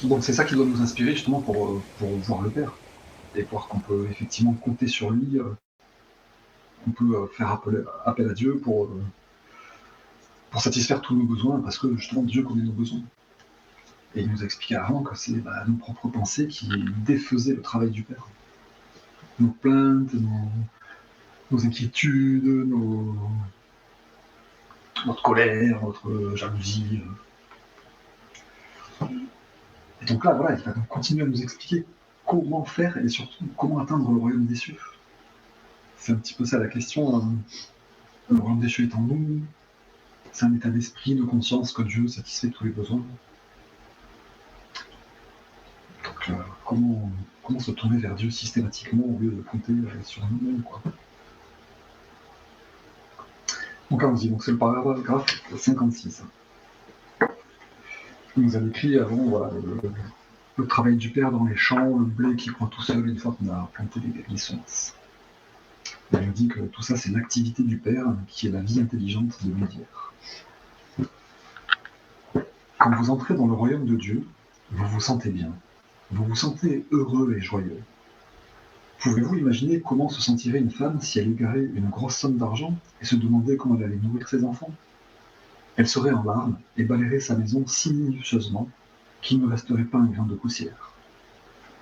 Donc c'est ça qui doit nous inspirer justement pour voir le Père et voir qu'on peut effectivement compter sur lui, on peut faire appel à Dieu pour satisfaire tous nos besoins, parce que justement Dieu connaît nos besoins. Et il nous a expliqué avant que c'est nos propres pensées qui défaisaient le travail du Père. Nos plaintes, nos inquiétudes, notre colère, notre jalousie. Et donc là, voilà, il va donc continuer à nous expliquer comment faire et surtout comment atteindre le royaume des cieux. C'est un petit peu ça la question. Le royaume des cieux est en nous. C'est un état d'esprit, de conscience que Dieu satisfait tous les besoins. Donc comment se tourner vers Dieu systématiquement au lieu de compter sur nous-mêmes, quoi. Donc allons-y, donc c'est le paragraphe 56. Il nous a décrit avant voilà, le travail du Père dans les champs, le blé qui croît tout seul une fois qu'on a planté les semences. Il nous dit que tout ça, c'est l'activité du Père qui est la vie intelligente de l'univers. Quand vous entrez dans le royaume de Dieu, vous vous sentez bien, vous vous sentez heureux et joyeux. Pouvez-vous imaginer comment se sentirait une femme si elle égarait une grosse somme d'argent et se demandait comment elle allait nourrir ses enfants? Elle serait en larmes et balayerait sa maison si minutieusement qu'il ne resterait pas un grain de poussière.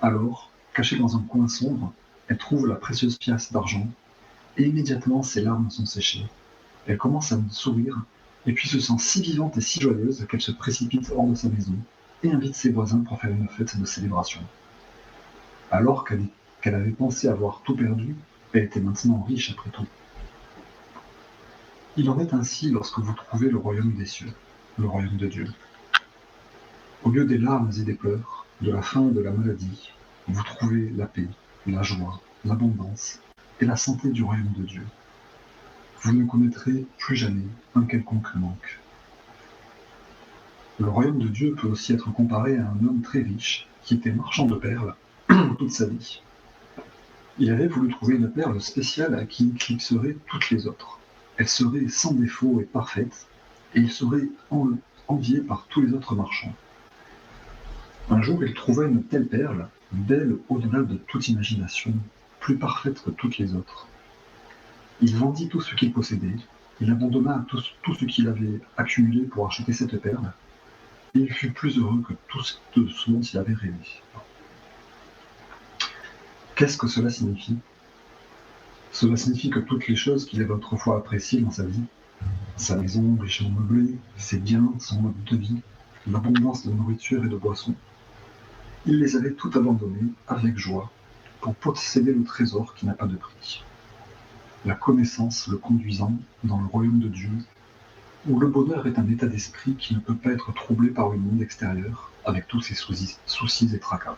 Alors, cachée dans un coin sombre, elle trouve la précieuse pièce d'argent et immédiatement ses larmes sont séchées. Elle commence à sourire et puis se sent si vivante et si joyeuse qu'elle se précipite hors de sa maison et invite ses voisins pour faire une fête de célébration. Alors qu'elle avait pensé avoir tout perdu, elle était maintenant riche après tout. Il en est ainsi lorsque vous trouvez le royaume des cieux, le royaume de Dieu. Au lieu des larmes et des pleurs, de la faim et de la maladie, vous trouvez la paix, la joie, l'abondance et la santé du royaume de Dieu. Vous ne connaîtrez plus jamais un quelconque manque. Le royaume de Dieu peut aussi être comparé à un homme très riche qui était marchand de perles toute sa vie. Il avait voulu trouver une perle spéciale qui éclipserait toutes les autres. Elle serait sans défaut et parfaite, et il serait envié par tous les autres marchands. Un jour, il trouva une telle perle, belle au-delà de toute imagination, plus parfaite que toutes les autres. Il vendit tout ce qu'il possédait, il abandonna tout ce qu'il avait accumulé pour acheter cette perle, et il fut plus heureux que tout ce dont il avait rêvé. Qu'est-ce que cela signifie? Cela signifie que toutes les choses qu'il avait autrefois appréciées dans sa vie, sa maison richement meublée, ses biens, son mode de vie, l'abondance de nourriture et de boissons, il les avait toutes abandonnées avec joie pour posséder le trésor qui n'a pas de prix. La connaissance le conduisant dans le royaume de Dieu, où le bonheur est un état d'esprit qui ne peut pas être troublé par le monde extérieur avec tous ses soucis et tracas.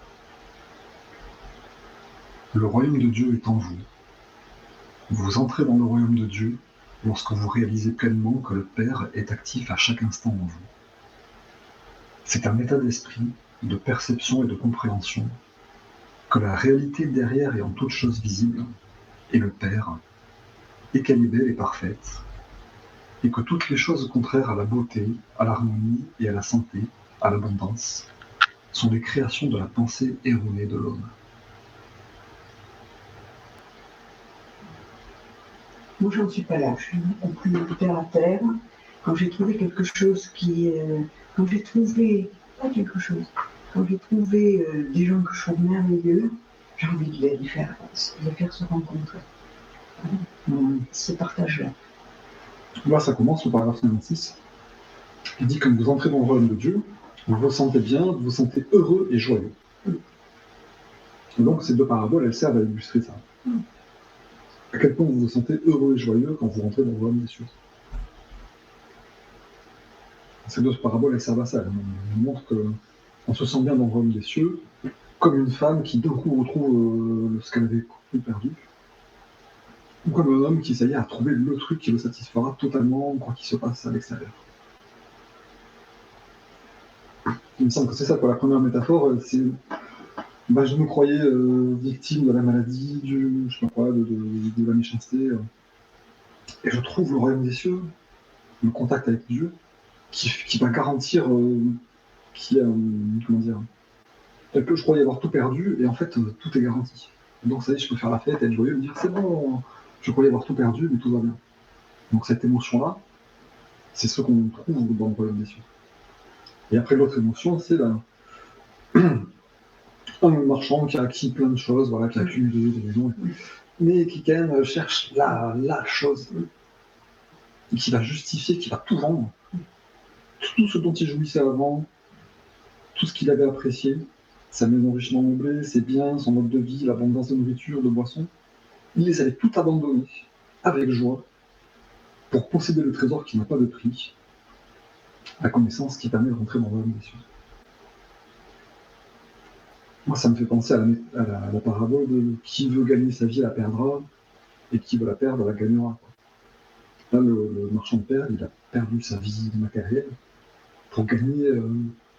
Le royaume de Dieu est en vous. Vous entrez dans le royaume de Dieu lorsque vous réalisez pleinement que le Père est actif à chaque instant en vous. C'est un état d'esprit, de perception et de compréhension, que la réalité derrière et en toute chose visible est le Père, et qu'elle est belle et parfaite, et que toutes les choses contraires à la beauté, à l'harmonie et à la santé, à l'abondance, sont les créations de la pensée erronée de l'homme. Moi, j'en suis pas là. Je suis beaucoup plus terre à terre. Quand j'ai trouvé quelque chose quand j'ai trouvé, pas quelque chose, quand j'ai trouvé des gens que je trouve merveilleux, j'ai envie de les faire se rencontrer. Ce partage-là. Là, ça commence, le paragraphe 56. Il dit, quand vous entrez dans le royaume de Dieu, vous vous sentez bien, vous vous sentez heureux et joyeux. Et donc, ces deux paraboles, elles servent à illustrer ça. À quel point vous vous sentez heureux et joyeux quand vous rentrez dans le royaume des cieux. Ces deux paraboles, elles servent à ça. Elles nous montrent qu'on se sent bien dans le royaume des cieux, comme une femme qui d'un coup retrouve ce qu'elle avait perdu, ou comme un homme qui, ça y est, a trouvé le truc qui le satisfera totalement, quoi qu'il se passe à l'extérieur. Il me semble que c'est ça, quoi. La première métaphore, c'est je me croyais victime de la maladie, je sais pas quoi, de la méchanceté, et je trouve le royaume des cieux, le contact avec Dieu, qui va garantir qu'il y a comment dire, tel que je croyais avoir tout perdu, et en fait, tout est garanti. Donc, ça y est, je peux faire la fête, être joyeux, me dire, c'est bon, je croyais avoir tout perdu, mais tout va bien. Donc, cette émotion-là, c'est ce qu'on trouve dans le royaume des cieux. Et après, l'autre émotion, c'est un marchand qui a acquis plein de choses, voilà, qui a accumulé des maisons, mais qui quand même cherche la chose, et qui va justifier, qui va tout vendre. Tout ce dont il jouissait avant, tout ce qu'il avait apprécié, sa maison richement meublée, ses biens, son mode de vie, l'abondance de nourriture, de boissons, il les avait tout abandonnés, avec joie, pour posséder le trésor qui n'a pas de prix, la connaissance qui permet de rentrer dans le royaume des cieux. Moi, ça me fait penser à la parabole de qui veut gagner sa vie la perdra, et qui veut la perdre la gagnera. Là, le marchand de perles, il a perdu sa vie matérielle pour gagner,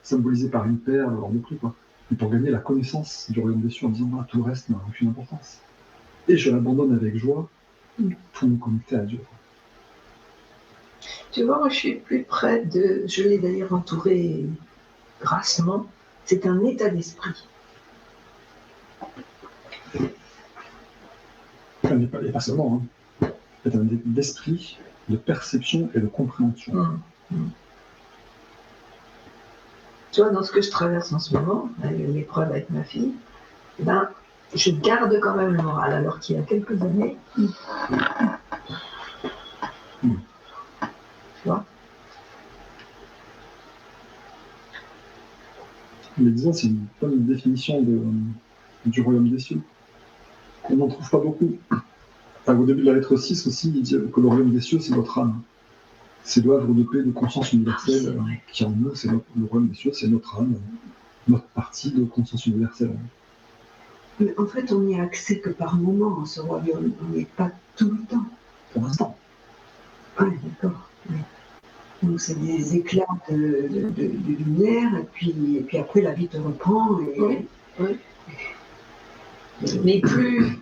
symbolisé par une perle hors de prix, quoi. Et pour gagner la connaissance du royaume des cieux en disant ah, tout le reste n'a aucune importance. Et je l'abandonne avec joie pour me connecter à Dieu. Tu vois, moi je suis plus près de. Je l'ai d'ailleurs entouré grassement. C'est un état d'esprit. Et pas seulement, hein. C'est un état d'esprit, de perception et de compréhension. Tu vois, dans ce que je traverse en ce moment, l'épreuve avec ma fille, ben, je garde quand même le moral, alors qu'il y a quelques années. Tu vois. Mais disons, c'est une bonne définition du royaume des cieux. On n'en trouve pas beaucoup. Enfin, au début de la lettre 6 aussi, il dit que le royaume des cieux, c'est votre âme. C'est l'œuvre de paix, de conscience universelle qui est en nous, c'est le royaume des cieux, c'est notre âme, notre partie de conscience universelle. Mais en fait, on n'y a accès que par moment à ce royaume, on n'y est pas tout le temps. Pour l'instant. Oui, d'accord. Oui. Donc c'est des éclats de lumière, et puis après la vie te reprend. Et... Oui. Mais plus,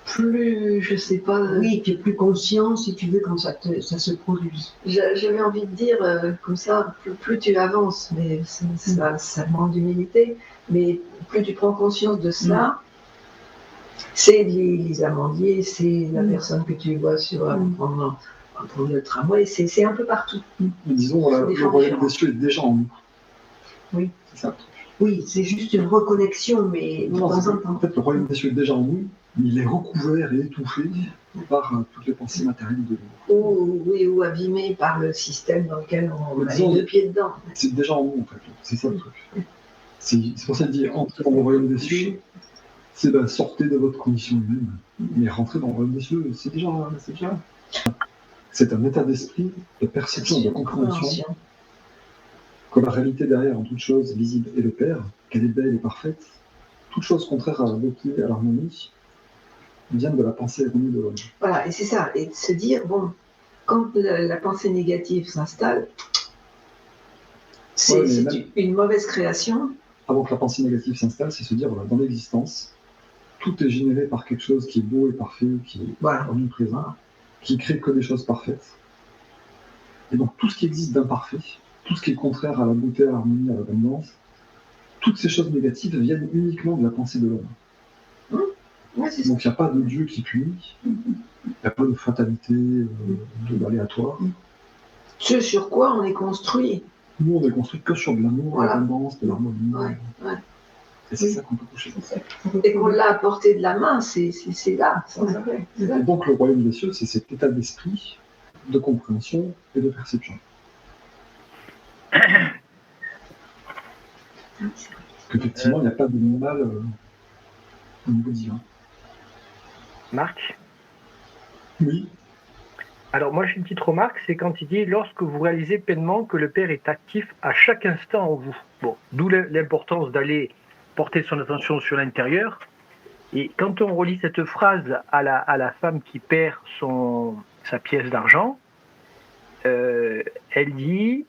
je sais pas. Oui, tu es plus conscient, si tu veux, quand ça se produit. J'avais envie de dire comme ça, plus tu avances, mais ça demande d'humilité, mais plus tu prends conscience de cela, c'est les amandiers, c'est la personne que tu vois sur prendre le tramway, c'est un peu partout. Mais disons, le royaume des cieux est déjà en nous. Oui. C'est ça. Oui, c'est juste une reconnexion, mais de temps en temps. En fait, le royaume des cieux est déjà en nous, mais il est recouvert et étouffé par toutes les pensées matérielles de nous. Ou abîmé par le système dans lequel on a disons, les deux pieds dedans. C'est déjà en nous, en fait. C'est ça le truc. C'est pour ça qu'il dit entrer dans le royaume des cieux, c'est sortez de votre condition humaine, mais rentrer dans le royaume des cieux, c'est déjà. C'est un état d'esprit, de perception, de compréhension, que la réalité derrière, en toute chose visible, est le Père, qu'elle est belle et parfaite. Toute chose contraire à la beauté, à l'harmonie, viennent de la pensée erronée de l'homme. Voilà, et c'est ça, et de se dire, bon, quand la pensée négative s'installe, c'est une mauvaise création. Avant que la pensée négative s'installe, c'est se dire, voilà, dans l'existence, tout est généré par quelque chose qui est beau et parfait, qui est omniprésent, qui crée que des choses parfaites. Et donc tout ce qui existe d'imparfait, tout ce qui est contraire à la beauté, à l'harmonie, à l'abondance, toutes ces choses négatives viennent uniquement de la pensée de l'homme. Donc il n'y a pas de Dieu qui punit, il n'y a pas de fatalité, aléatoire. Ce sur quoi on est construit. Nous, on est construit que sur de l'amour, de l'abondance, de l'harmonie. Et c'est ça qu'on peut coucher. Et qu'on l'a à portée de la main, c'est là, sans arrêt. Et donc le royaume des cieux, c'est cet état d'esprit, de compréhension et de perception. Qu'effectivement, il n'y a pas de mal au niveau divin. Marc ? Oui. Alors moi j'ai une petite remarque, c'est quand il dit « lorsque vous réalisez pleinement que le Père est actif à chaque instant en vous ». Bon, d'où l'importance d'aller porter son attention sur l'intérieur. Et quand on relit cette phrase à la femme qui perd sa pièce d'argent, elle dit,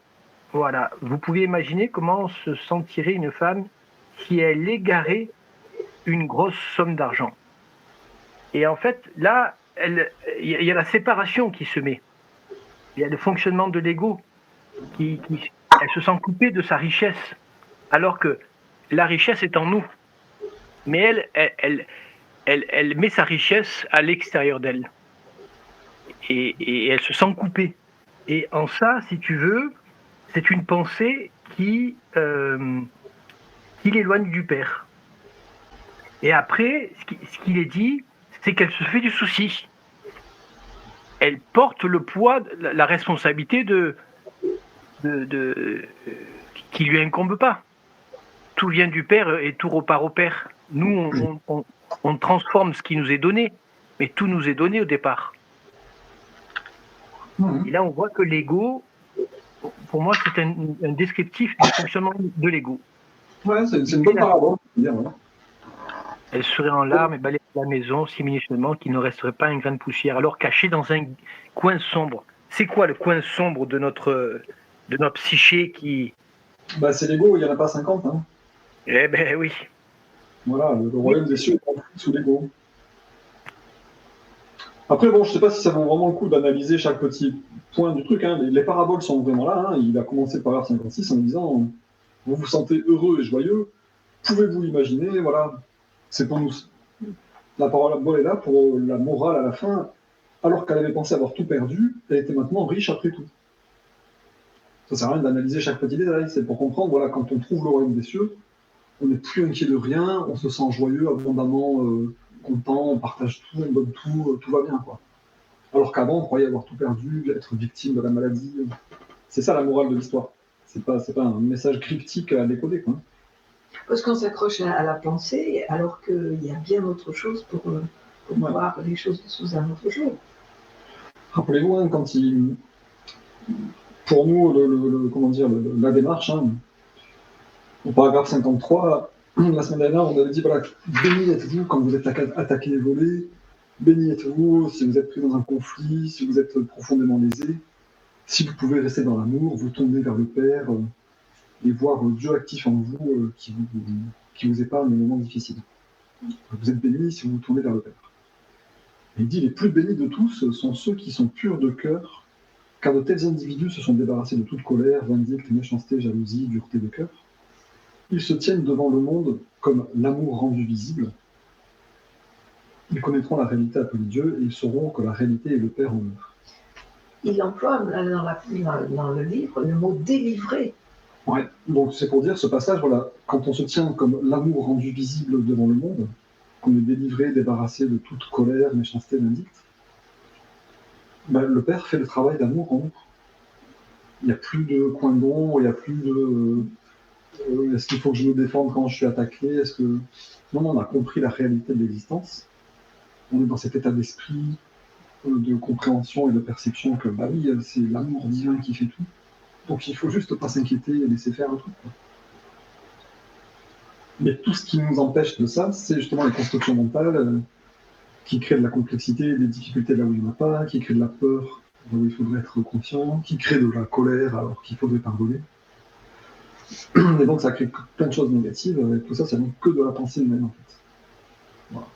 voilà, vous pouvez imaginer comment se sentirait une femme si elle égarait une grosse somme d'argent. Et en fait, là, il y a la séparation qui se met. Il y a le fonctionnement de l'ego. Elle se sent coupée de sa richesse. Alors que la richesse est en nous. Mais elle met sa richesse à l'extérieur d'elle. Et elle se sent coupée. Et en ça, si tu veux, c'est une pensée qui l'éloigne du Père. Et après, ce qu'il est dit, c'est qu'elle se fait du souci. Elle porte le poids, la responsabilité qui lui incombe pas. Tout vient du Père et tout repart au Père. Nous, on transforme ce qui nous est donné, mais tout nous est donné au départ. Et là, on voit que l'ego, pour moi, c'est un descriptif du fonctionnement de l'ego. Ouais, c'est une bonne parabole. Ouais. Elle serait en larmes et balayerait la maison si minutieusement qu'il ne resterait pas un grain de poussière, alors caché dans un coin sombre. C'est quoi le coin sombre de notre psyché qui... Bah, c'est l'ego, il n'y en a pas 50. Hein. Eh ben oui. Voilà, le royaume des cieux est sous l'ego. Après, bon, je ne sais pas si ça vaut vraiment le coup d'analyser chaque petit point du truc. Hein. Les paraboles sont vraiment là. Hein. Il a commencé par paragraphe 56 en disant « Vous vous sentez heureux et joyeux, pouvez-vous imaginer ?» Voilà, c'est pour nous. La parabole est là pour la morale à la fin. Alors qu'elle avait pensé avoir tout perdu, elle était maintenant riche après tout. Ça ne sert à rien d'analyser chaque petit détail. C'est pour comprendre, voilà, quand on trouve le royaume des cieux, on n'est plus inquiet de rien, on se sent joyeux, abondamment content, on partage tout, on donne tout, tout va bien, quoi. Alors qu'avant, on croyait avoir tout perdu, être victime de la maladie. C'est ça la morale de l'histoire. C'est pas un message cryptique à décoder, quoi. Parce qu'on s'accroche à la pensée, alors qu'il y a bien autre chose pour voir les choses sous un autre jour. Rappelez-vous, hein, quand pour nous, comment dire, la démarche, hein, au paragraphe 53, la semaine dernière, on avait dit, voilà, béni êtes-vous quand vous êtes attaqué et volé, béni êtes-vous si vous êtes pris dans un conflit, si vous êtes profondément lésé, si vous pouvez rester dans l'amour, vous tournez vers le Père et voir Dieu actif en vous qui vous épargne les moments difficiles. Vous êtes béni si vous vous tournez vers le Père. Et il dit, les plus bénis de tous sont ceux qui sont purs de cœur, car de tels individus se sont débarrassés de toute colère, vindicte, méchanceté, jalousie, dureté de cœur. Ils se tiennent devant le monde comme l'amour rendu visible. Ils connaîtront la réalité appelée Dieu et ils sauront que la réalité est le Père en eux. Il emploie dans le livre le mot délivrer. Ouais, donc c'est pour dire ce passage, voilà, quand on se tient comme l'amour rendu visible devant le monde, qu'on est délivré, débarrassé de toute colère, méchanceté, vindicte, ben, le Père fait le travail d'amour en nous. Il n'y a plus de coin d'ombre, il n'y a plus de est-ce qu'il faut que je me défende quand je suis attaqué, non, on a compris la réalité de l'existence. On est dans cet état d'esprit de compréhension et de perception que bah oui, c'est l'amour divin qui fait tout. Donc il faut juste pas s'inquiéter et laisser faire le truc, quoi. Mais tout ce qui nous empêche de ça, c'est justement les constructions mentales qui créent de la complexité, des difficultés là où il n'y en a pas, qui créent de la peur là où il faudrait être conscient, qui créent de la colère alors qu'il faudrait pardonner. Et donc ça crée plein de choses négatives, et tout ça, ça vient que de la pensée humaine en fait. Voilà.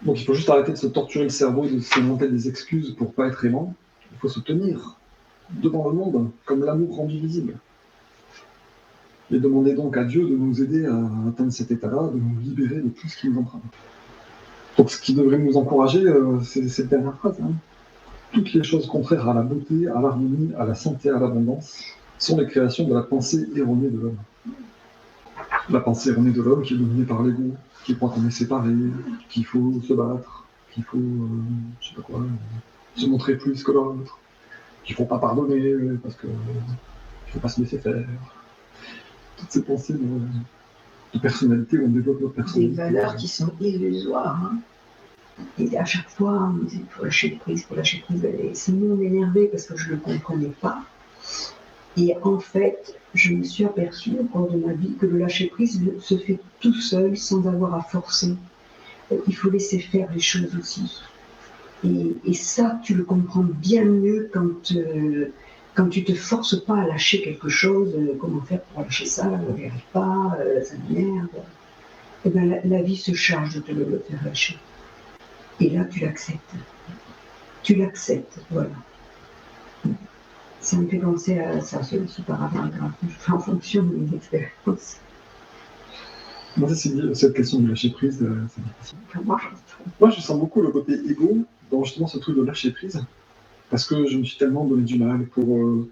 Donc il faut juste arrêter de se torturer le cerveau, de s'inventer des excuses pour pas être aimant. Il faut se tenir devant le monde comme l'amour rendu visible. Et demander donc à Dieu de nous aider à atteindre cet état-là, de nous libérer de tout ce qui nous entrave. Donc ce qui devrait nous encourager, c'est cette dernière phrase. Hein. Toutes les choses contraires à la beauté, à l'harmonie, à la santé, à l'abondance, sont les créations de la pensée erronée de l'homme. La pensée erronée de l'homme qui est dominée par l'ego, qui croit qu'on est séparé, qu'il faut se battre, qu'il faut, je sais pas quoi, se montrer plus que l'autre, qu'il faut pas pardonner parce que il faut pas se laisser faire. Toutes ces pensées de personnalité où on développe notre personnalité. Des valeurs qui sont illusoires. Hein. Et à chaque fois, on me dit, il faut lâcher prise, Et ça m'énervait parce que je ne le comprenais pas. Et en fait, je me suis aperçue au cours de ma vie que le lâcher prise se fait tout seul, sans avoir à forcer. Il faut laisser faire les choses aussi. Et ça, tu le comprends bien mieux quand tu te forces pas à lâcher quelque chose. Comment faire pour lâcher ça? Je n'y arrive pas, ça m'énerve. Et bien, la vie se charge de te le faire lâcher. Et là, tu l'acceptes. Tu l'acceptes, voilà. Ça me fait penser à ça, c'est aussi par rapport en fonction de mes expériences. Moi, cette question de lâcher prise, c'est difficile. Enfin, Moi, je sens beaucoup le côté égo dans justement ce truc de lâcher prise, parce que je me suis tellement donné du mal pour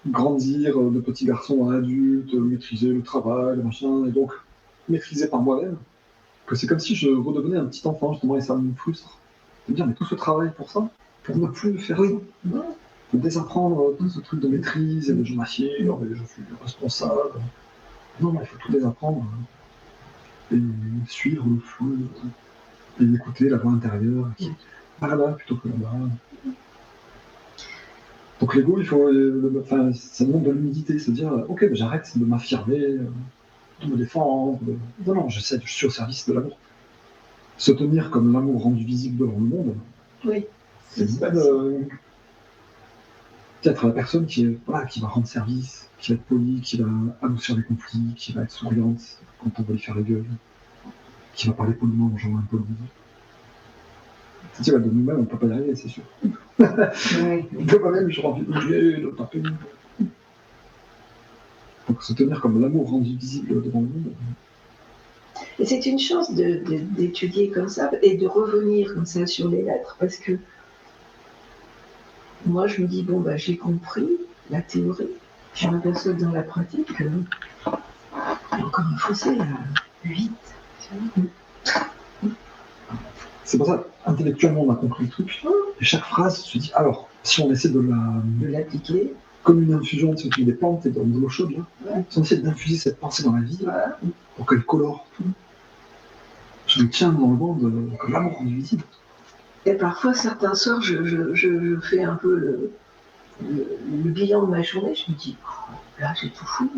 grandir de petit garçon à adulte, maîtriser le travail, le machin, et donc maîtriser par moi-même, que c'est comme si je redevenais un petit enfant, justement, et ça me frustre. De me dire, mais tout ce travail pour ça, pour ne plus faire ça, de désapprendre tout ce truc de maîtrise et de je m'assure, et je suis responsable. Non, il faut tout désapprendre et suivre le flou et écouter la voix intérieure qui est là plutôt que là-bas. Donc l'ego, il faut, ça demande de l'humilité, se dire, ok, ben j'arrête de m'affirmer, de me défendre. Non, je suis au service de l'amour. Se tenir comme l'amour rendu visible devant le monde, Oui. c'est une belle. Peut-être la personne qui va rendre service, qui va être polie, qui va adoucir les conflits, qui va être souriante quand on va lui faire la gueule, qui va parler poliment aux gens impolis. De nous-mêmes, on ne peut pas y arriver, c'est sûr. De moi-même, j'ai envie de bouger, de taper. Donc se tenir comme l'amour rendu visible devant le monde. Et c'est une chance d'étudier comme ça et de revenir comme ça sur les lettres, parce que moi je me dis, bon, bah, j'ai compris la théorie, je m'aperçois que dans la pratique, il y a encore un fossé à 8. C'est pour ça, intellectuellement, on a compris le truc, et chaque phrase se dit, alors, si on essaie de l'appliquer, comme une infusion, tu mets des plantes et dans de l'eau chaude, là, si on essaie d'infuser cette pensée dans la vie, pour qu'elle colore tout, je me tiens dans le monde comme l'amour rendu visible. Et parfois, certains soirs, je fais un peu le bilan de ma journée, je me dis, oh, là j'ai tout fou,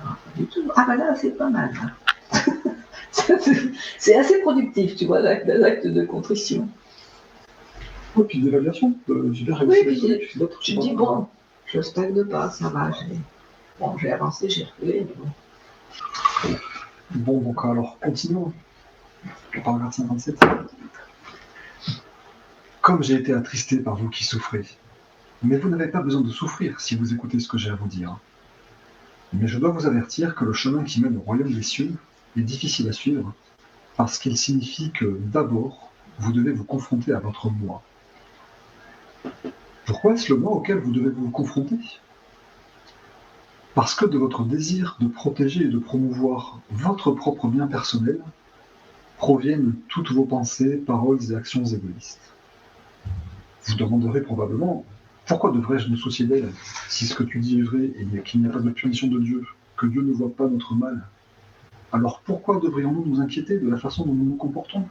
pas du tout. Ah bah là, c'est pas mal. C'est assez productif, tu vois, l'acte de contrition. Oui, puis d'évaluation, j'ai bien Oui, réussi puis d'autres. Je me dis, bon, je stagne pas, ça va, j'ai avancé, j'ai reculé, mais bon. Bon, donc alors, continuons. Le paragraphe 57. Comme j'ai été attristé par vous qui souffrez, mais vous n'avez pas besoin de souffrir si vous écoutez ce que j'ai à vous dire. Mais je dois vous avertir que le chemin qui mène au royaume des cieux est difficile à suivre, parce qu'il signifie que, d'abord, vous devez vous confronter à votre moi. Pourquoi est-ce le moi auquel vous devez vous confronter ? Parce que de votre désir de protéger et de promouvoir votre propre bien personnel proviennent toutes vos pensées, paroles et actions égoïstes. Vous demanderez probablement, pourquoi devrais-je me soucier d'elle si ce que tu dis est vrai et qu'il n'y a pas de punition de Dieu, que Dieu ne voit pas notre mal? Alors pourquoi devrions-nous nous inquiéter de la façon dont nous nous comportons?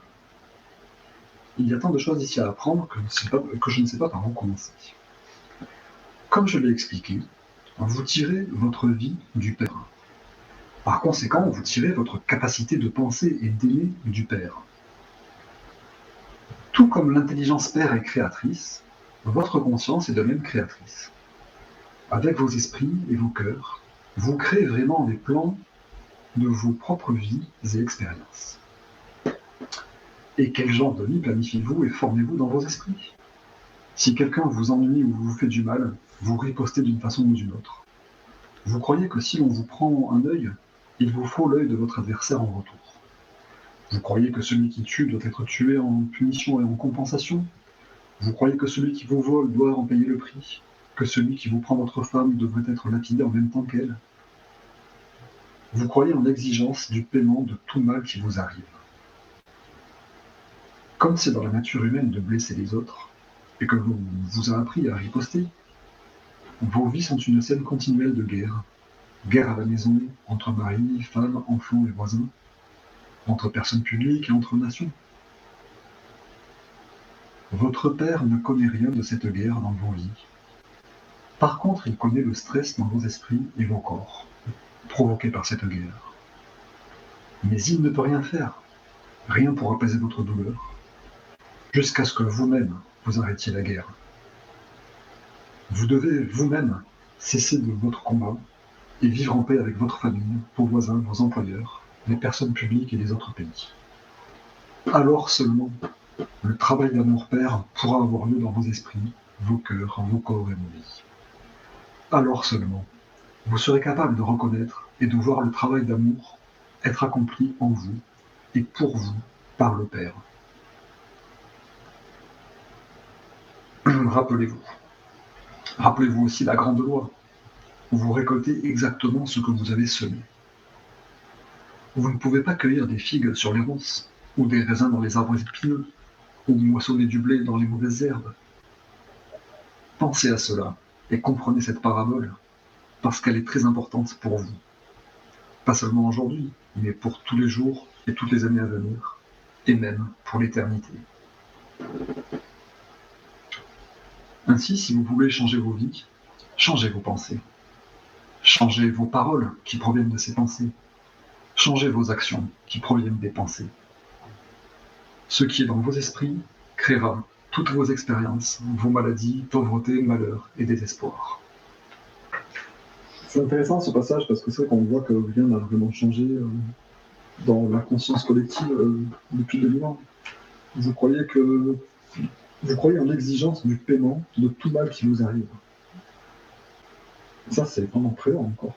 Il y a tant de choses ici à apprendre que je ne sais pas par où commencer. Comme je l'ai expliqué, vous tirez votre vie du Père. Par conséquent, vous tirez votre capacité de penser et d'aimer du Père. Tout comme l'intelligence Père est créatrice, votre conscience est de même créatrice. Avec vos esprits et vos cœurs, vous créez vraiment les plans de vos propres vies et expériences. Et quel genre de vie planifiez-vous et formez-vous dans vos esprits? Si quelqu'un vous ennuie ou vous fait du mal, vous ripostez d'une façon ou d'une autre. Vous croyez que si l'on vous prend un œil, il vous faut l'œil de votre adversaire en retour. Vous croyez que celui qui tue doit être tué en punition et en compensation? Vous croyez que celui qui vous vole doit en payer le prix? Que celui qui vous prend votre femme devrait être lapidé en même temps qu'elle? Vous croyez en l'exigence du paiement de tout mal qui vous arrive. Comme c'est dans la nature humaine de blesser les autres, et que vous a appris à riposter, vos vies sont une scène continuelle de guerre. Guerre à la maison, entre mari, femme, enfants et voisins, entre personnes publiques et entre nations. Votre père ne connaît rien de cette guerre dans vos vies. Par contre, il connaît le stress dans vos esprits et vos corps, provoqué par cette guerre. Mais il ne peut rien faire, rien pour apaiser votre douleur, jusqu'à ce que vous-même vous arrêtiez la guerre. Vous devez vous-même cesser de votre combat et vivre en paix avec votre famille, vos voisins, vos employeurs, les personnes publiques et les autres pays. Alors seulement, le travail d'amour-père pourra avoir lieu dans vos esprits, vos cœurs, vos corps et vos vies. Alors seulement, vous serez capable de reconnaître et de voir le travail d'amour être accompli en vous et pour vous par le Père. Rappelez-vous. Rappelez-vous aussi la grande loi. Vous récoltez exactement ce que vous avez semé. Vous ne pouvez pas cueillir des figues sur les ronces, ou des raisins dans les arbres épineux, ou moissonner du blé dans les mauvaises herbes. Pensez à cela et comprenez cette parabole, parce qu'elle est très importante pour vous. Pas seulement aujourd'hui, mais pour tous les jours et toutes les années à venir, et même pour l'éternité. Ainsi, si vous voulez changer vos vies, changez vos pensées. Changez vos paroles qui proviennent de ces pensées. Changez vos actions qui proviennent des pensées. Ce qui est dans vos esprits créera toutes vos expériences, vos maladies, pauvreté, malheur et désespoir. C'est intéressant ce passage parce que c'est vrai qu'on voit que rien n'a vraiment changé dans la conscience collective depuis 2000 ans. Vous croyez en l'exigence du paiement de tout mal qui vous arrive. Ça, c'est vraiment présent encore.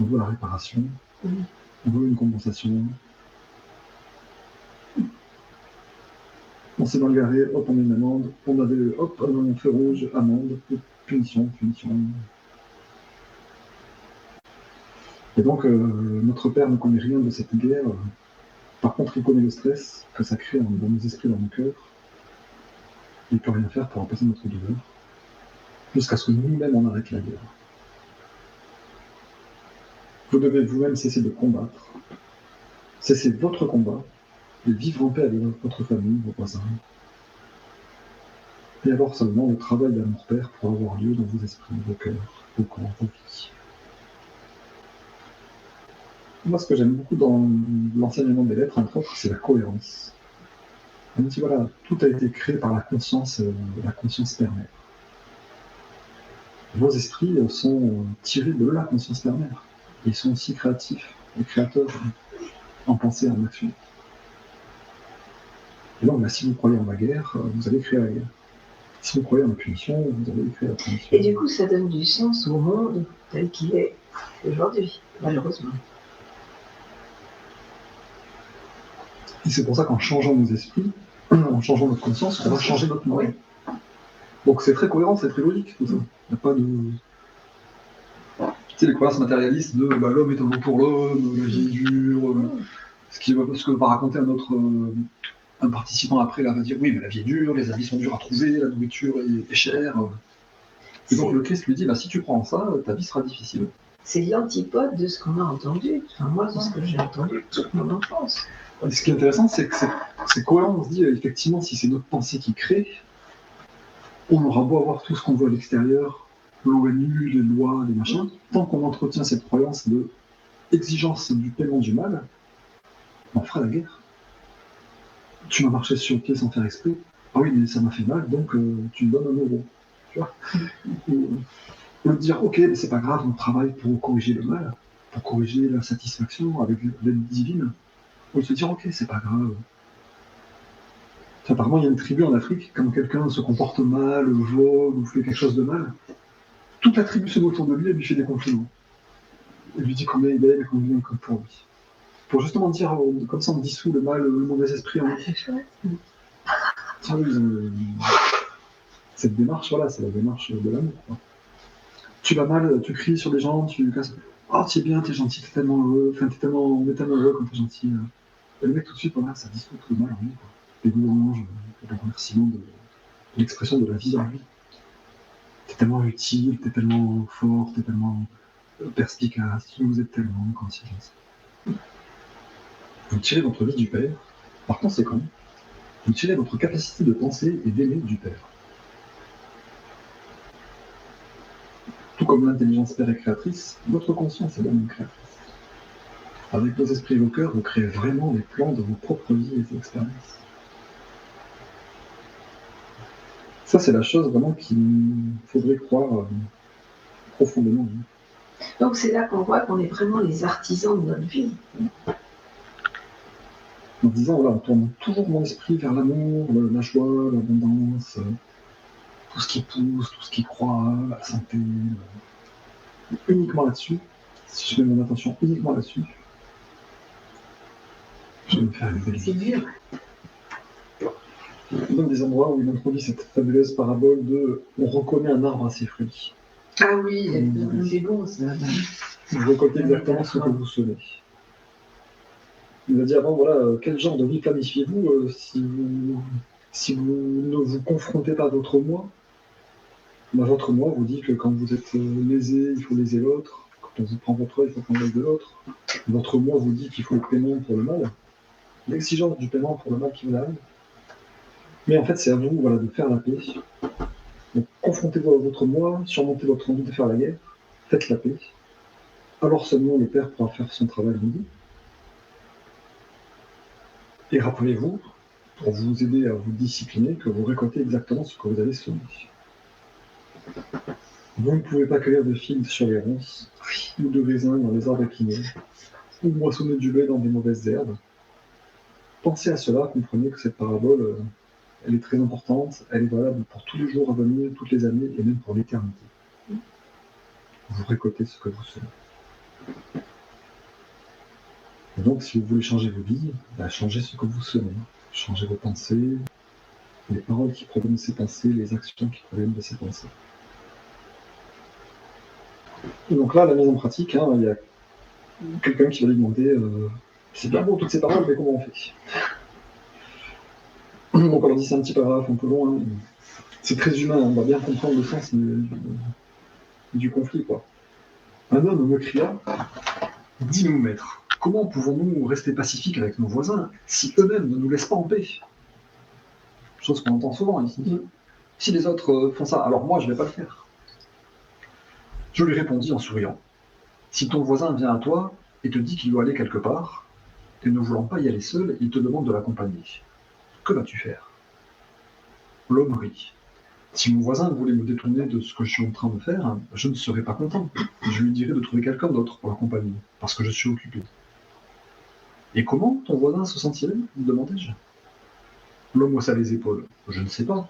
On veut la réparation, on veut une compensation. On s'est mal garé, hop, on met une amende. On avait, hop, un feu rouge, amende, punition. Et donc, notre Père ne connaît rien de cette guerre. Par contre, il connaît le stress que ça crée dans nos esprits, dans nos cœurs. Il ne peut rien faire pour apaiser notre douleur, jusqu'à ce que nous-mêmes on arrête la guerre. Vous devez vous-même cesser de combattre, cesser votre combat, et vivre en paix avec votre famille, vos voisins. Et alors seulement le travail d'amour-père pourra avoir lieu dans vos esprits, vos cœurs, vos corps, vos vies. Moi, ce que j'aime beaucoup dans l'enseignement des lettres, entre autres, c'est la cohérence. On dit voilà, tout a été créé par la conscience père-mère. Vos esprits sont tirés de la conscience père-mère. Ils sont aussi créatifs et créateurs en pensée et en action. Et donc, si vous croyez en la guerre, vous allez créer la guerre. Si vous croyez en la punition, vous allez créer la punition. Et du coup, ça donne du sens au monde tel qu'il est aujourd'hui, malheureusement. Et c'est pour ça qu'en changeant nos esprits, en changeant notre conscience, on va changer notre monde. Oui. Donc c'est très cohérent, c'est très logique tout ça. Il n'y a pas de... Tu sais, les croyances matérialistes de l'homme est un loup pour l'homme, la vie est dure, ce que va raconter un participant après, là, va dire oui, mais la vie est dure, les habits sont durs à trouver, la nourriture est chère. Et donc le Christ lui dit, si tu crois en ça, ta vie sera difficile. C'est l'antipode de ce qu'on a entendu. Enfin, moi, c'est ce que j'ai entendu toute mon enfance. Et ce qui est intéressant, c'est que c'est cohérent. On se dit, effectivement, si c'est notre pensée qui crée, on aura beau avoir tout ce qu'on voit à l'extérieur, l'ONU, les lois, les machins, tant qu'on entretient cette croyance de exigence du paiement du mal, on fera la guerre. Tu m'as marché sur le pied sans faire exprès. Ah oui, mais ça m'a fait mal, donc tu me donnes €1. Tu vois, ou dire, ok, mais c'est pas grave, on travaille pour corriger le mal, pour corriger l'insatisfaction avec l'aide divine. Ou se dire, ok, c'est pas grave. Apparemment, il y a une tribu en Afrique, quand quelqu'un se comporte mal, vole ou fait quelque chose de mal, toute la tribu se met autour de lui et lui fait des compliments. Et lui dit combien il est et combien il compte pour lui. Pour justement dire, comme ça on dissout le mal, le mauvais esprit en lui. Cette démarche, voilà, c'est la démarche de l'amour. Tu vas mal, tu cries sur les gens, tu casses. Oh, tu es bien, t'es gentil, t'es tellement heureux, on est tellement heureux quand t'es gentil. Et le mec, tout de suite, voilà, ça dissout tout le mal en lui. Les louanges, le remerciement de l'expression de la vie en lui. T'es tellement utile, t'es tellement fort, t'es tellement perspicace, tu nous aides tellement quand il est. Vous tirez votre vie du Père, par conséquent, vous tirez votre capacité de penser et d'aimer du Père. Tout comme l'intelligence Père est créatrice, votre conscience est la même créatrice. Avec vos esprits et vos cœurs, vous créez vraiment les plans de vos propres vies et vos expériences. Ça, c'est la chose vraiment qu'il faudrait croire profondément. Donc c'est là qu'on voit qu'on est vraiment les artisans de notre vie. En disant, voilà, on tourne toujours mon esprit vers l'amour, la joie, l'abondance. tout ce qui pousse, tout ce qui croît, la santé, uniquement là-dessus. Si je mets mon attention uniquement là-dessus, je vais me faire une belle C'est vie. dur. Il donne des endroits où il introduit cette fabuleuse parabole de on reconnaît un arbre à ses fruits. Ah oui, c'est bon ça. Vous récoltez exactement ce que vous semez. Il va dire avant, voilà, quel genre de vie planifiez-vous si vous ne vous confrontez pas à votre moi. Votre moi vous dit que quand vous êtes lésé, il faut léser l'autre. Quand on vous prend votre œil, il faut prendre l'œil de l'autre. Votre moi vous dit qu'il faut le paiement pour le mal. L'exigence du paiement pour le mal qui vous arrive. Mais en fait, c'est à vous voilà, de faire la paix. Donc, confrontez-vous à votre moi, surmontez votre envie de faire la guerre, faites la paix. Alors seulement le Père pourra faire son travail en vous. Et rappelez-vous, pour vous aider à vous discipliner, que vous récoltez exactement ce que vous avez semé. Vous ne pouvez pas cueillir de figues sur les ronces, ou de raisins dans les arbres épineux, ou moissonner du blé dans des mauvaises herbes. Pensez à cela, comprenez que cette parabole, elle est très importante, elle est valable pour tous les jours à venir, toutes les années, et même pour l'éternité. Vous récoltez ce que vous semez. Et donc, si vous voulez changer vos vies, changez ce que vous semez. Changez vos pensées, les paroles qui proviennent de ces pensées, les actions qui proviennent de ces pensées. Et donc là, la mise en pratique, il y a quelqu'un qui va lui demander c'est bien beau toutes ces paroles, mais comment on fait? Donc on leur dit c'est un petit paragraphe un peu long, hein. C'est très humain, on va bien comprendre le sens du conflit, quoi. Un homme me cria, dis-nous maître, comment pouvons-nous rester pacifiques avec nos voisins si eux-mêmes ne nous laissent pas en paix? Chose qu'on entend souvent ici. Si les autres font ça, alors moi je ne vais pas le faire. Je lui répondis en souriant. Si ton voisin vient à toi et te dit qu'il doit aller quelque part, et ne voulant pas y aller seul, il te demande de l'accompagner. Que vas-tu faire? L'homme rit. Si mon voisin voulait me détourner de ce que je suis en train de faire, je ne serais pas content. Je lui dirais de trouver quelqu'un d'autre pour l'accompagner, parce que je suis occupé. Et comment ton voisin se sentirait? Demandai-je. L'homme haussa les épaules. Je ne sais pas.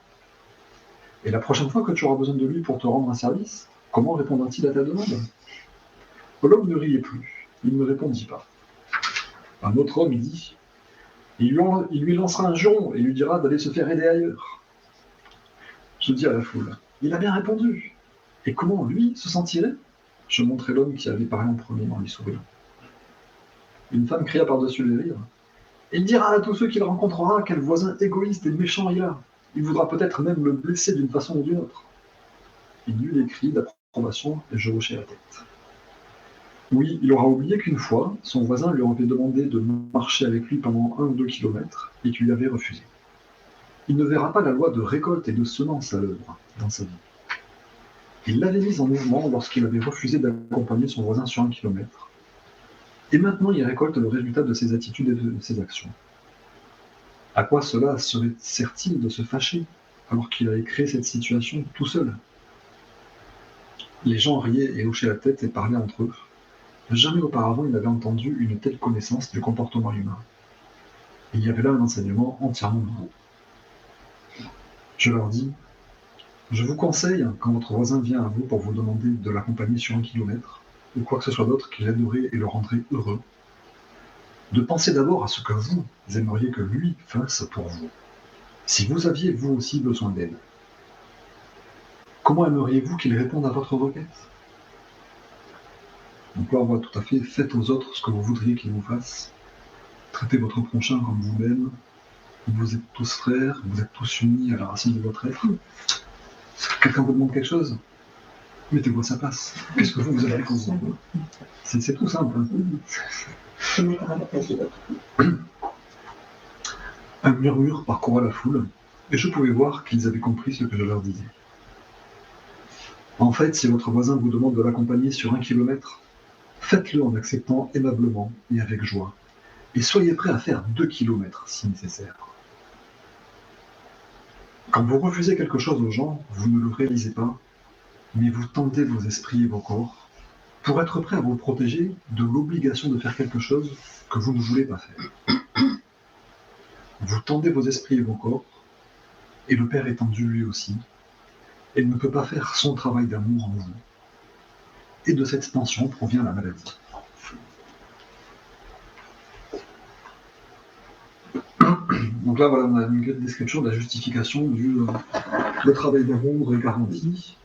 Et la prochaine fois que tu auras besoin de lui pour te rendre un service, comment répondra-t-il à ta demande? L'homme ne riait plus. Il ne répondit pas. Un autre homme dit, il lui lancera un juron et lui dira d'aller se faire aider ailleurs. Je dis à la foule, il a bien répondu. Et comment lui se sentirait? Je montrai l'homme qui avait parlé en premier en lui souriant. Une femme cria par-dessus les rires. Il dira à tous ceux qu'il rencontrera quel voisin égoïste et méchant il a. Il voudra peut-être même le blesser d'une façon ou d'une autre. Il y eut des cris d'approbation et je hochai la tête. Oui, il aura oublié qu'une fois, son voisin lui avait demandé de marcher avec lui pendant 1 ou 2 kilomètres et qu'il lui avait refusé. Il ne verra pas la loi de récolte et de semence à l'œuvre dans sa vie. Il l'avait mise en mouvement lorsqu'il avait refusé d'accompagner son voisin sur 1 kilomètre. Et maintenant il récolte le résultat de ses attitudes et de ses actions. À quoi cela sert-il de se fâcher alors qu'il avait créé cette situation tout seul? Les gens riaient et hochaient la tête et parlaient entre eux. Jamais auparavant il n'avait entendu une telle connaissance du comportement humain. Il y avait là un enseignement entièrement nouveau. Je leur dis, je vous conseille, quand votre voisin vient à vous pour vous demander de l'accompagner sur 1 kilomètre, ou quoi que ce soit d'autre qui l'aiderait et le rendrait heureux, de penser d'abord à ce que vous aimeriez que lui fasse pour vous, si vous aviez vous aussi besoin d'aide. Comment aimeriez-vous qu'il réponde à votre requête? Donc là, on voit tout à fait, faites aux autres ce que vous voudriez qu'ils vous fassent. Traitez votre prochain comme vous-même. Vous êtes tous frères, vous êtes tous unis à la racine de votre être. Quelqu'un vous demande quelque chose, mettez-vous à sa place. Qu'est-ce que vous avez comme vous? C'est tout simple. Se mettre à la place de l'autre. Un murmure parcourut la foule, et je pouvais voir qu'ils avaient compris ce que je leur disais. En fait, si votre voisin vous demande de l'accompagner sur 1 kilomètre, faites-le en acceptant aimablement et avec joie. Et soyez prêt à faire 2 kilomètres si nécessaire. Quand vous refusez quelque chose aux gens, vous ne le réalisez pas, mais vous tendez vos esprits et vos corps pour être prêt à vous protéger de l'obligation de faire quelque chose que vous ne voulez pas faire. Vous tendez vos esprits et vos corps, et le Père est tendu lui aussi, Elle ne peut pas faire son travail d'amour en vous. Et de cette tension provient la maladie. Donc là, voilà, on a une description de la justification le travail d'amour est garanti.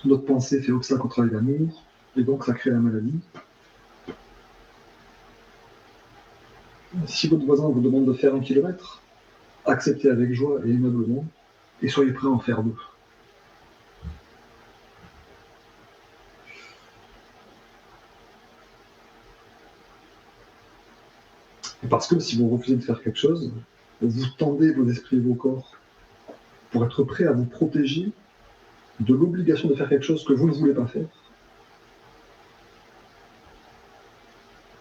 Notre pensée fait obstacle au travail d'amour, et donc ça crée la maladie. Si votre voisin vous demande de faire 1 kilomètre, acceptez avec joie et aimablement, et soyez prêt à en faire 2. Parce que si vous refusez de faire quelque chose, vous tendez vos esprits et vos corps pour être prêt à vous protéger de l'obligation de faire quelque chose que vous ne voulez pas faire.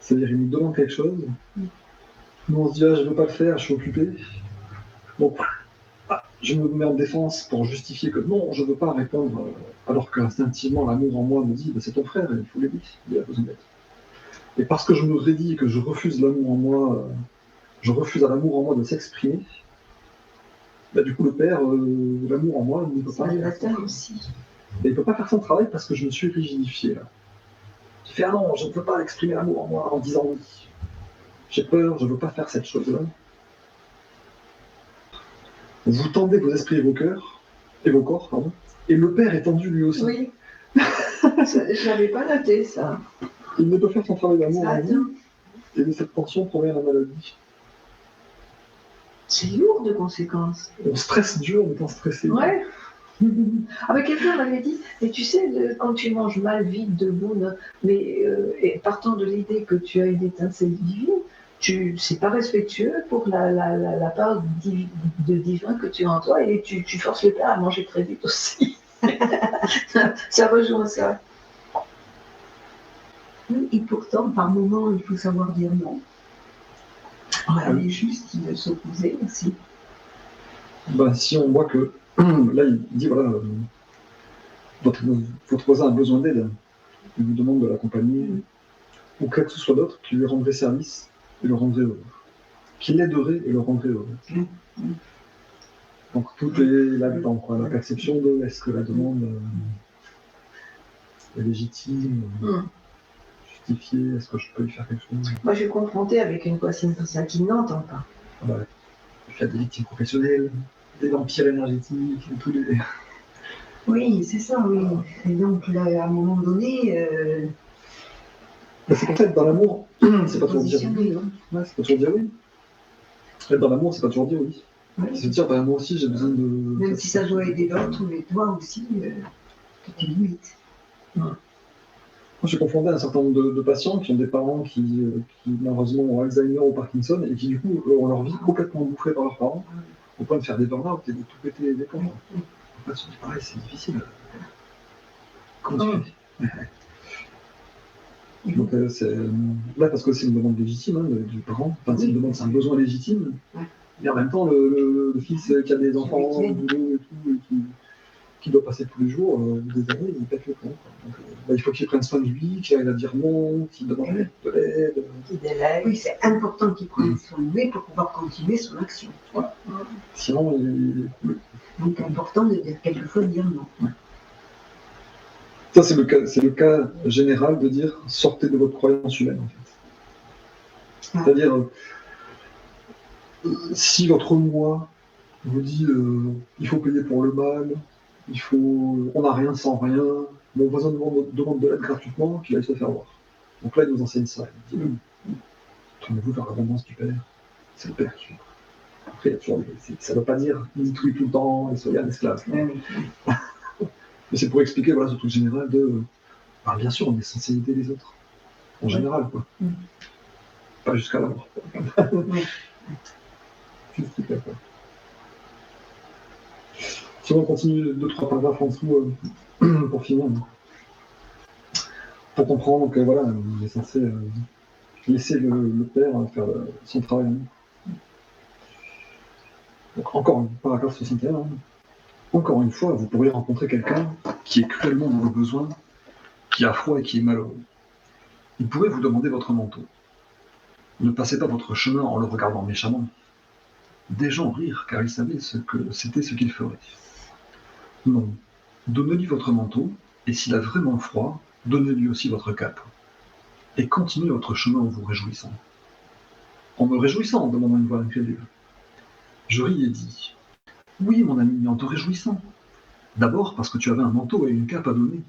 C'est-à-dire, il nous demande quelque chose, nous on se dit, ah, je ne veux pas le faire, je suis occupé. Donc, je me mets en défense pour justifier que non, je ne veux pas répondre, alors qu'instinctivement, l'amour en moi me dit, c'est ton frère, il faut l'aider, il a besoin d'aide. Et parce que je me rédis, que je refuse l'amour en moi, je refuse à l'amour en moi de s'exprimer, du coup, le père, l'amour en moi, ne peut pas faire son travail. Aussi. Et il ne peut pas faire son travail parce que je me suis rigidifié, là. J'ai fait, ah non, je ne peux pas exprimer l'amour en moi en disant oui. J'ai peur, je ne veux pas faire cette chose-là. Vous tendez vos esprits et vos cœurs, et vos corps, pardon, et le père est tendu lui aussi. Oui. Je n'avais pas noté ça. Il ne peut faire son travail d'amour en Attends. vous, et de cette tension provient la maladie. C'est lourd de conséquences. On stresse Dieu en étant stressé. Ouais. Ah mais quelqu'un m'avait dit, mais tu sais, quand tu manges mal, vite, debout, mais et partant de l'idée que tu as une étincelle divine, c'est pas respectueux pour la part de divin que tu as en toi, et tu forces le père à manger très vite aussi. Ça rejoint ça. Et pourtant, par moment, il faut savoir dire non. Elle est juste, il veut s'opposer aussi. Ben, si on voit que, là, il dit, voilà, votre voisin a besoin d'aide, il vous demande de l'accompagner, ou quoi que ce soit d'autre, qui lui rendrait service et le rendrait heureux. Qui l'aiderait et le rendrait heureux. Donc tout est là-dedans, quoi. La perception de est-ce que la demande est légitime, justifiée, est-ce que je peux lui faire quelque chose. Moi, je suis confrontée avec une voisine comme ça qui n'entend pas. Ouais. Il y a des victimes professionnelles, des vampires énergétiques, tous les... Oui, c'est ça, oui. Et donc, là, à un moment donné... C'est pour ça que dans l'amour, c'est pas toujours dire oui. Hein. Ouais, c'est pas toujours dire oui. Être dans l'amour, c'est pas toujours dire oui. Oui. C'est se dire, bah, moi aussi, j'ai besoin de... Même si ça doit aider l'autre, mais toi aussi, tu tes limites. Moi, je suis confronté à un certain nombre de patients qui ont des parents qui malheureusement ont Alzheimer ou Parkinson et qui du coup ont leur vie complètement bouffée par leurs parents au point de faire des burn-out et de tout péter les plombs. En fait, je dis pareil, c'est difficile. Comment tu fais? Donc c'est là parce que c'est une demande légitime hein, du parent. Enfin, c'est une demande, c'est un besoin légitime. Et en même temps, le fils qui a des enfants, du boulot et tout, et qui doit passer tous les jours, des années, il pète le plomb. Donc, il faut qu'il prenne soin de lui, qu'il aille à dire non, qu'il demande de l'aide. Oui, c'est important qu'il prenne soin de lui pour pouvoir continuer son action. Ouais. Sinon, Donc, c'est important de dire quelquefois dire non. Ouais. Ça, c'est le cas général de dire sortez de votre croyance humaine, en fait. C'est-à-dire, si votre moi vous dit il faut payer pour le mal, on n'a rien sans rien, mon voisin demande de l'aide gratuitement, qu'il aille se faire voir. Donc là, il nous enseigne ça. Il dit tournez-vous vers l'abondance du Père. C'est le Père qui fait. Après, il y a toujours ça ne veut pas dire dites oui tout le temps et soyez un esclave. Mais c'est pour expliquer voilà, ce truc général de. Alors, bien sûr, on est censé aider les autres. En général, quoi. Pas jusqu'à la mort. Juste là, quoi. Si on continue 2-3 paragraphes en dessous pour finir. Pour comprendre que voilà, on est censé laisser le père faire son travail. Donc, encore un paragraphe 61. Encore une fois, vous pourriez rencontrer quelqu'un qui est cruellement dans le besoin, qui a froid et qui est malheureux. Il pourrait vous demander votre manteau. Ne passez pas votre chemin en le regardant méchamment. Des gens rirent car ils savaient ce que c'était ce qu'il ferait. Non. Donnez-lui votre manteau, et s'il a vraiment froid, donnez-lui aussi votre cape. Et continuez votre chemin en vous réjouissant. En me réjouissant, demanda une voix incrédule. Je ris et dis, oui, mon ami, en te réjouissant. D'abord parce que tu avais un manteau et une cape à donner.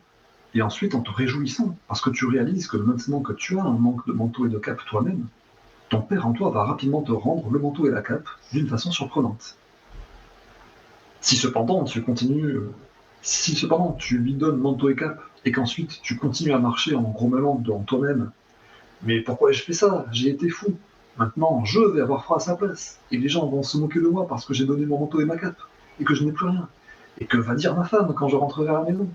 Et ensuite en te réjouissant, parce que tu réalises que maintenant que tu as un manque de manteau et de cape toi-même, ton père en toi va rapidement te rendre le manteau et la cape d'une façon surprenante. Si cependant tu lui donnes manteau et cape, et qu'ensuite tu continues à marcher en grommelant devant toi-même, mais pourquoi ai-je fait ça? J'ai été fou. Maintenant, je vais avoir froid à sa place, et les gens vont se moquer de moi parce que j'ai donné mon manteau et ma cape, et que je n'ai plus rien. Et que va dire ma femme quand je rentrerai à la maison?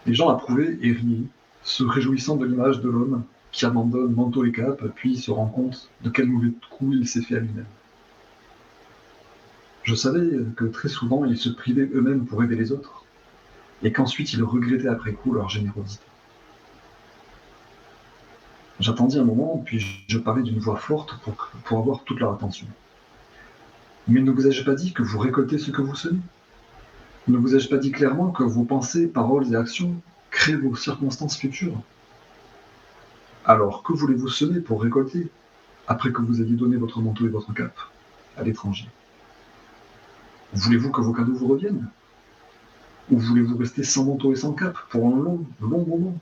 Les gens approuvaient et riaient, se réjouissant de l'image de l'homme qui abandonne manteau et cape, puis se rend compte de quel mauvais coup il s'est fait à lui-même. Je savais que très souvent ils se privaient eux-mêmes pour aider les autres, et qu'ensuite ils regrettaient après coup leur générosité. J'attendis un moment, puis je parlais d'une voix forte pour avoir toute leur attention. Mais ne vous ai-je pas dit que vous récoltez ce que vous semez? Ne vous ai-je pas dit clairement que vos pensées, paroles et actions créent vos circonstances futures? Alors, que voulez-vous semer pour récolter, après que vous ayez donné votre manteau et votre cape à l'étranger? Voulez-vous que vos cadeaux vous reviennent? Ou voulez-vous rester sans manteau et sans cape pour un long, long moment?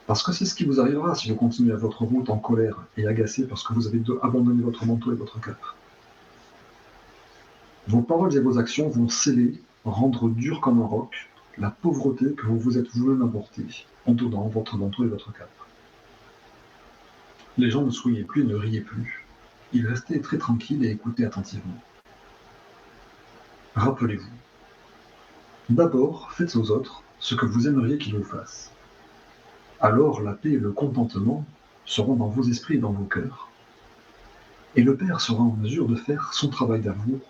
Parce que c'est ce qui vous arrivera si vous continuez à votre route en colère et agacé parce que vous avez abandonné votre manteau et votre cape. Vos paroles et vos actions vont sceller, rendre dur comme un roc, la pauvreté que vous vous êtes vous-même apportée en donnant votre manteau et votre cape. Les gens ne souriaient plus et ne riaient plus. Ils restaient très tranquilles et écoutaient attentivement. Rappelez-vous. D'abord, faites aux autres ce que vous aimeriez qu'ils vous fassent. Alors la paix et le contentement seront dans vos esprits et dans vos cœurs. Et le Père sera en mesure de faire son travail d'amour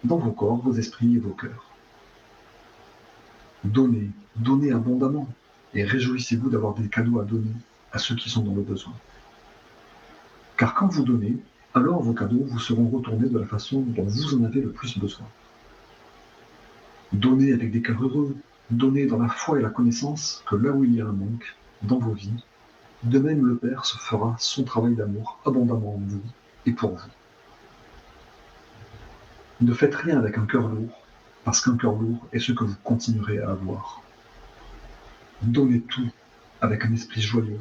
dans vos corps, vos esprits et vos cœurs. Donnez, donnez abondamment, et réjouissez-vous d'avoir des cadeaux à donner à ceux qui sont dans le besoin. Car quand vous donnez, alors vos cadeaux vous seront retournés de la façon dont vous en avez le plus besoin. Donnez avec des cœurs heureux, donnez dans la foi et la connaissance que là où il y a un manque, dans vos vies, de même le Père se fera son travail d'amour abondamment en vous et pour vous. Ne faites rien avec un cœur lourd, parce qu'un cœur lourd est ce que vous continuerez à avoir. Donnez tout avec un esprit joyeux,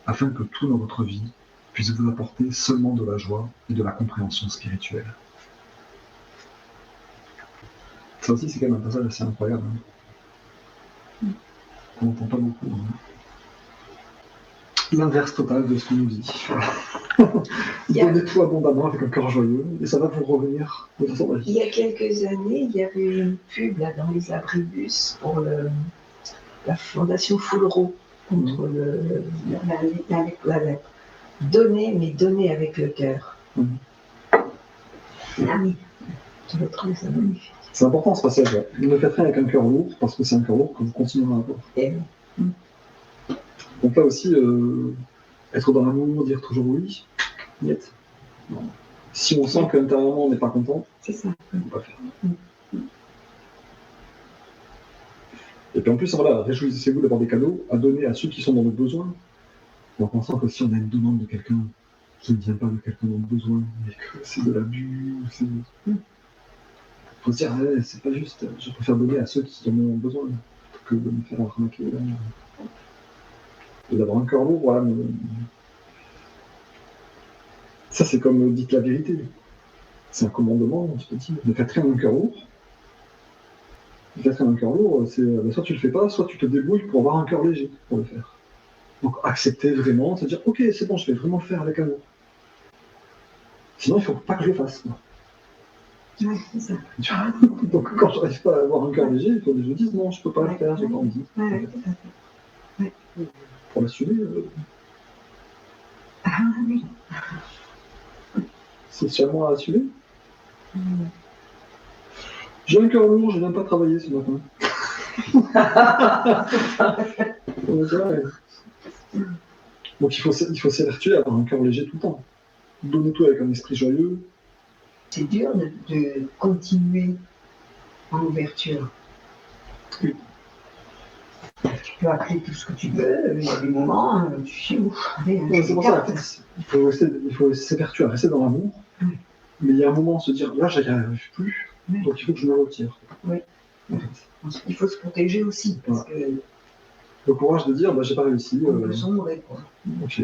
afin que tout dans votre vie puisse vous apporter seulement de la joie et de la compréhension spirituelle. Ça aussi, c'est quand même un passage assez incroyable. On n'entend pas beaucoup. L'inverse total de ce qu'on nous dit. Donnez tout abondamment avec un cœur joyeux, et ça va vous revenir de façon magique. Il y a quelques années, il y avait une pub là, dans les abribus pour la fondation Foulreau contre la lèpre. Donnez, mais donnez avec le cœur. Ah oui, je le trouve ça magnifique. C'est important ce passage-là. Ne faites rien avec un cœur lourd, parce que c'est un cœur lourd que vous continuerez à avoir. Et Donc là aussi, être dans l'amour, dire toujours oui, niet. Si on sent qu'intérieurement on n'est pas content, c'est ça. on ne peut pas faire. Et puis en plus, voilà, réjouissez-vous d'avoir des cadeaux à donner à ceux qui sont dans le besoin, en pensant que si on a une demande de quelqu'un qui ne vient pas de quelqu'un dans le besoin, mais que c'est de l'abus, il faut se dire, c'est pas juste, je préfère donner à ceux qui en ont besoin que de me faire arnaquer. Et d'avoir un cœur lourd, voilà. Mais... ça, c'est comme dites la vérité. C'est un commandement, tu te dis, ne faites rien d'un cœur lourd. Ne faites rien d'un cœur lourd, c'est soit tu le fais pas, soit tu te débrouilles pour avoir un cœur léger pour le faire. Donc accepter vraiment, c'est dire, ok, c'est bon, je vais vraiment le faire avec amour. Sinon, il ne faut pas que je le fasse. Ouais, c'est ça. Donc quand je n'arrive pas à avoir un cœur léger, il faut que je me dise, non, je ne peux pas le faire, j'ai pas envie. Ouais, ouais. Pour l'assumer, Ah oui. c'est seulement à assumer. J'ai un cœur lourd, je n'aime pas travailler ce matin. Donc il faut s'évertuer à avoir un cœur léger tout le temps. Donnez tout avec un esprit joyeux. C'est dur de continuer en ouverture. Oui. Tu peux appeler tout ce que tu veux, il y a des moments, tu sais, ouf, allez, Ouais, c'est pour ça, en carte. fait, il faut s'évertuer à rester dans l'amour, Oui. mais il y a un moment se dire, là, j'y arrive plus, Oui. donc il faut que je me retire. Oui. En fait. Ensuite, il faut se protéger aussi, parce que Le courage de dire, bah, j'ai pas réussi, on peut sombrer, quoi. ok,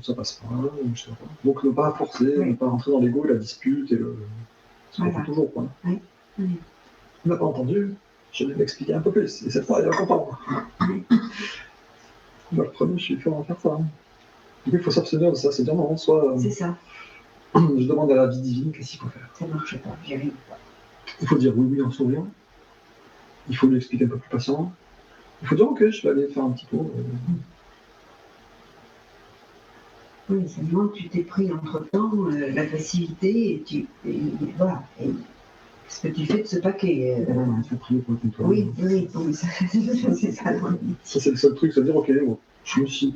ça passe pas, je sais pas. Donc ne pas forcer, Oui. ne pas rentrer dans l'ego, la dispute et le... Ce qu'on Voilà. fait toujours, quoi. Oui. Oui. Tu n'as pas entendu, je vais m'expliquer un peu plus, et cette fois, il va comprendre. Moi, le premier, je suis fait en faire ça. Du coup, il faut s'abstenir de ça, c'est dire non, soit C'est ça, je demande à la vie divine qu'est-ce qu'il faut faire. ça marche pas, j'y arrive pas. Il faut dire oui, oui en souriant. Il faut lui expliquer un peu plus patiemment. Il faut dire ok, je vais aller faire un petit tour. Oui, seulement tu t'es pris entre-temps l'agressivité et voilà. Et ce que tu fais de ce paquet. Il faut prier pour être Oui, ça, c'est ça. Ça, c'est le seul truc, c'est de dire ok, bon, je me suis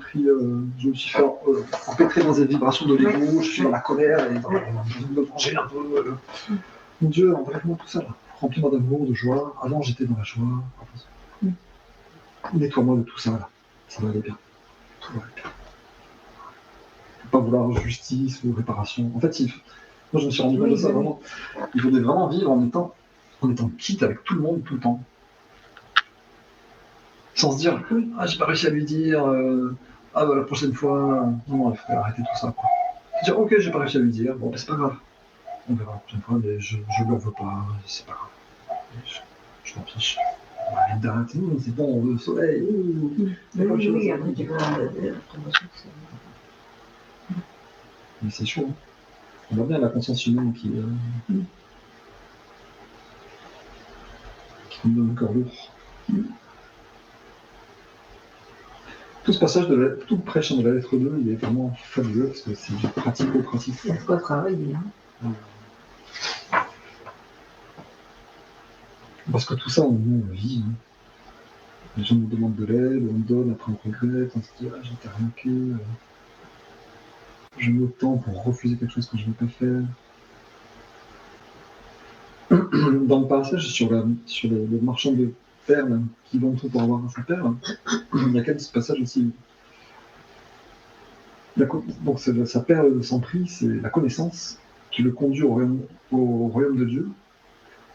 fait empêtrer dans cette vibration de l'ego, je suis dans la colère et dans le danger un peu. Mon Dieu, enlève-moi tout ça là. Remplis-moi d'amour, de joie. Avant, j'étais dans la joie. Nettoie-moi de tout ça là. Ça va aller bien. Tout va aller bien. Faut pas vouloir justice ou réparation. En fait, moi je me suis rendu compte de ça vraiment. Il faudrait vraiment vivre en étant quitte avec tout le monde tout le temps. Sans se dire, ah j'ai pas réussi à lui dire, ah bah la prochaine fois, non, il faut arrêter tout ça. Quoi. Se dire, ok, j'ai pas réussi à lui dire, bon, bah, c'est pas grave. On verra la prochaine fois, mais je ne le veux pas, c'est pas grave. Je m'en fiche. Arrête d'arrêter, c'est bon, le soleil. Oui, après tu vois la promotion. Mais c'est chaud. Hein. On voit bien la conscience humaine qui nous donne le cœur lourd. Tout ce passage, tout le prêche de la lettre 2, il est vraiment fabuleux parce que c'est du pratico-pratique. Il y a de quoi travailler. Hein. Parce que tout ça, on vit. Hein. Les gens nous demandent de l'aide, on donne, après on regrette, on se dit ah, j'étais arnaqué, je me tends pour refuser quelque chose que je ne veux pas faire. Dans le passage sur le marchand de perles qui vend tout pour avoir sa perle, il y a quand même ce passage aussi. Donc sa perle sans prix, c'est la connaissance qui le conduit au royaume de Dieu,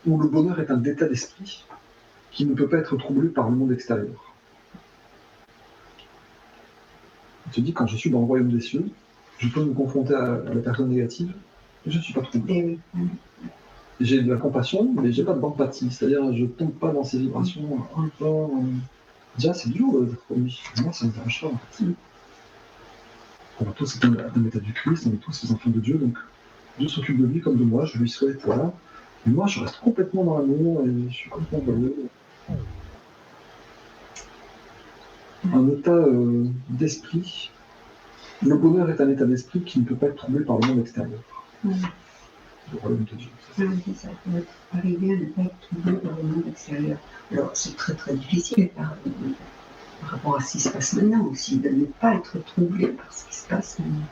où le bonheur est un état d'esprit qui ne peut pas être troublé par le monde extérieur. Il te dit, quand je suis dans le royaume des cieux, je peux me confronter à la personne négative, et je ne suis pas troublé. J'ai de la compassion, mais j'ai pas d'empathie, c'est-à-dire je ne tombe pas dans ces vibrations. Déjà, c'est dur d'être promis. Moi, ça me dérange pas. En fait. On va tous être un état du Christ, on est tous les enfants de Dieu, donc Dieu s'occupe de lui comme de moi, je lui souhaite, voilà. Mais moi, je reste complètement dans l'amour et je suis complètement heureux. Un état d'esprit. Le bonheur est un état d'esprit qui ne peut pas être troublé par le monde extérieur. Le royaume de Dieu. C'est ça, il faut arriver à ne pas être troublé par le monde extérieur. Alors, c'est très très difficile par rapport à ce qui se passe maintenant aussi, de ne pas être troublé par ce qui se passe maintenant.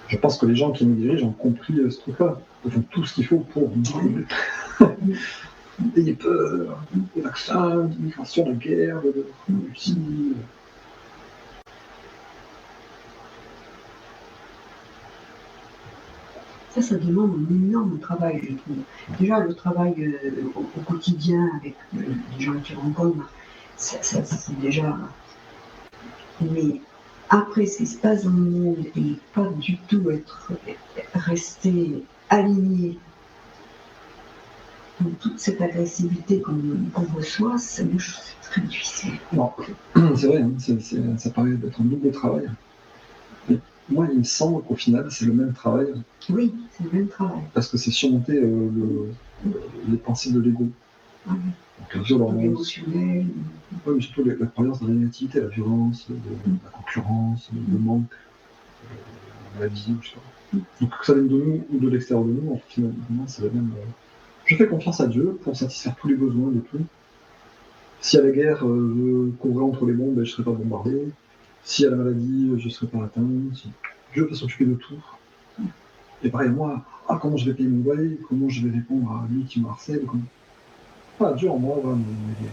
Je pense que les gens qui nous dirigent ont compris ce truc-là. Ils font tout ce qu'il faut pour n'ayez peur, des vaccins, d'immigration, de guerre, de Russie. Ça demande un énorme travail, je trouve. Déjà, le travail au quotidien avec les gens qui rencontrent, ça c'est déjà... Mais après, ce qui se passe dans le monde et pas du tout rester aligné dans toute cette agressivité qu'on reçoit, c'est très difficile. Non, c'est vrai, hein, ça paraît être un double travail. Mais moi, il me semble qu'au final, c'est le même travail. Oui, c'est le même travail. Parce que c'est surmonter les pensées de l'ego. Oui. Donc la violence. L'émotionnel. Oui, mais surtout la croyance dans la négativité, la violence, la concurrence, le manque, la vie, je sais pas. Donc que ça vienne de nous ou de l'extérieur de nous, finalement, c'est la même. Je fais confiance à Dieu pour satisfaire tous les besoins de tout. Si à la guerre, je courrais entre les bombes, je ne serais pas bombardé. Si à la maladie, je ne serais pas atteint. Si Dieu va s'occuper de tout. Et pareil, moi, comment je vais payer mon loyer, comment je vais répondre à lui qui me harcèle, pas dur, moi, va m'aider.